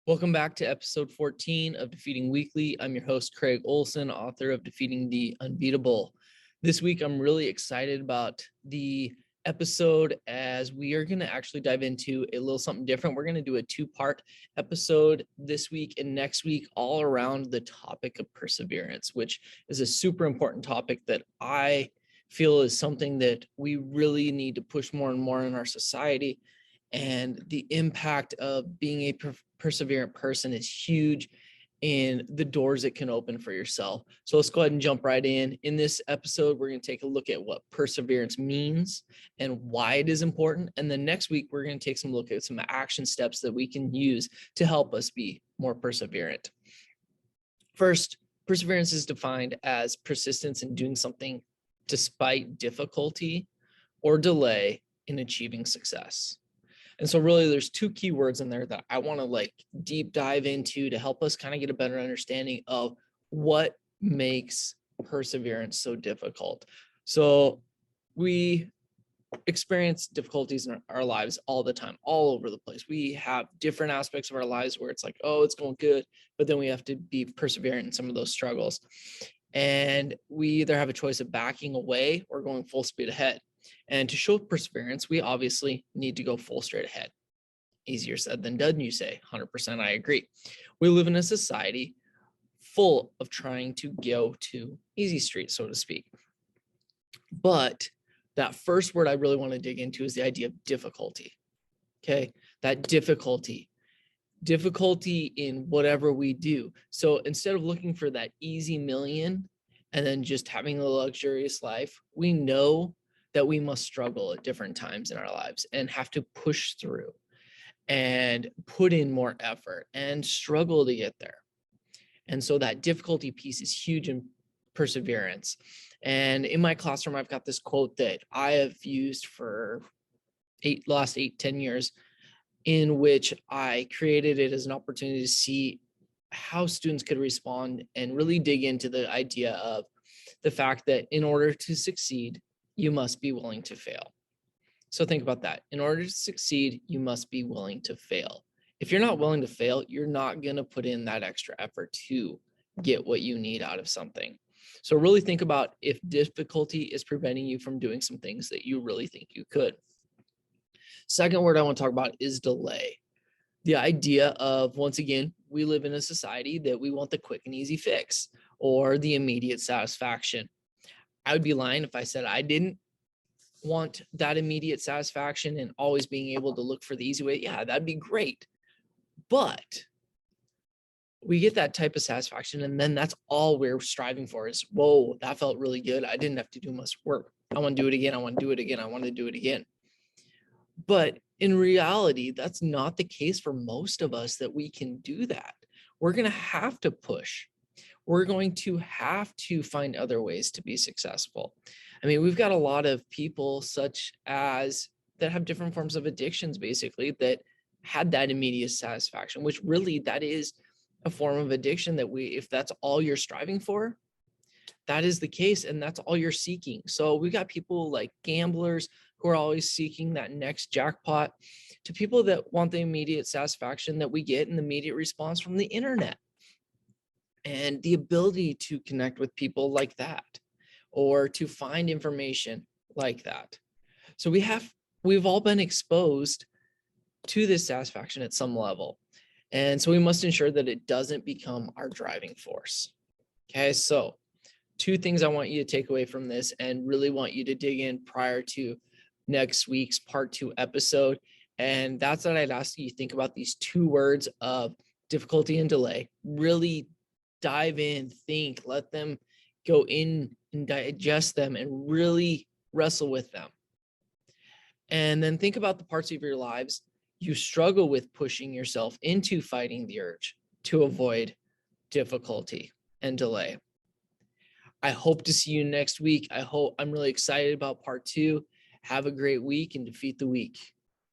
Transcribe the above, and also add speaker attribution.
Speaker 1: Welcome back to episode 14 of Defeating Weekly. I'm your host, Craig Olson, author of Defeating the Unbeatable. This week, I'm really excited about the episode as we are going to actually dive into a little something different. We're going to do a two-part episode this week and next week all around the topic of perseverance, which is a super important topic that I feel is something that we really need to push more and more in our society. And the impact of being a perseverant person is huge in the doors it can open for yourself. So let's go ahead and jump right in. In this episode, we're going to take a look at what perseverance means and why it is important. And then next week, we're going to take some look at some action steps that we can use to help us be more perseverant. First, perseverance is defined as persistence in doing something despite difficulty or delay in achieving success. And so really there's two key words in there that I want to deep dive into to help us kind of get a better understanding of what makes perseverance so difficult. So we experience difficulties in our lives all the time, all over the place. We have different aspects of our lives where it's like, oh, it's going good, but then we have to be perseverant in some of those struggles. And we either have a choice of backing away or going full speed ahead. And to show perseverance, we obviously need to go full straight ahead. Easier said than done, you say. 100% I agree. We live in a society full of trying to go to easy street, so to speak. But that first word I really want to dig into is the idea of difficulty. Okay, that difficulty in whatever we do. So instead of looking for that easy million and then just having a luxurious life, we know that we must struggle at different times in our lives and have to push through and put in more effort and struggle to get there. And so that difficulty piece is huge in perseverance. And in my classroom, I've got this quote that I have used for last 10 years, in which I created it as an opportunity to see how students could respond and really dig into the idea of the fact that in order to succeed, you must be willing to fail. So think about that. In order to succeed, you must be willing to fail. If you're not willing to fail, you're not going to put in that extra effort to get what you need out of something. So really think about if difficulty is preventing you from doing some things that you really think you could. Second word I want to talk about is delay. The idea of, once again, we live in a society that we want the quick and easy fix or the immediate satisfaction. I would be lying if I said I didn't want that immediate satisfaction and always being able to look for the easy way. Yeah, that'd be great. But we get that type of satisfaction, and then that's all we're striving for is, whoa, that felt really good. I didn't have to do much work. I want to do it again. I want to do it again. I want to do it again. But in reality, that's not the case for most of us that we can do that. We're going to have to push. We're going to have to find other ways to be successful. I mean, we've got a lot of people such as that have different forms of addictions, basically, that had that immediate satisfaction, which really that is a form of addiction that if that's all you're striving for, that is the case. And that's all you're seeking. So we've got people like gamblers who are always seeking that next jackpot, to people that want the immediate satisfaction that we get in the immediate response from the internet. And the ability to connect with people like that or to find information like that. So we've all been exposed to this satisfaction at some level. And so we must ensure that it doesn't become our driving force. Okay, so two things I want you to take away from this and really want you to dig in prior to next week's part 2 episode. And that's what I'd ask you to think about these two words of difficulty and delay. Really dive in, think, let them go in and digest them and really wrestle with them. And then think about the parts of your lives you struggle with pushing yourself into fighting the urge to avoid difficulty and delay. I hope to see you next week. I'm really excited about part 2. Have a great week and defeat the weak.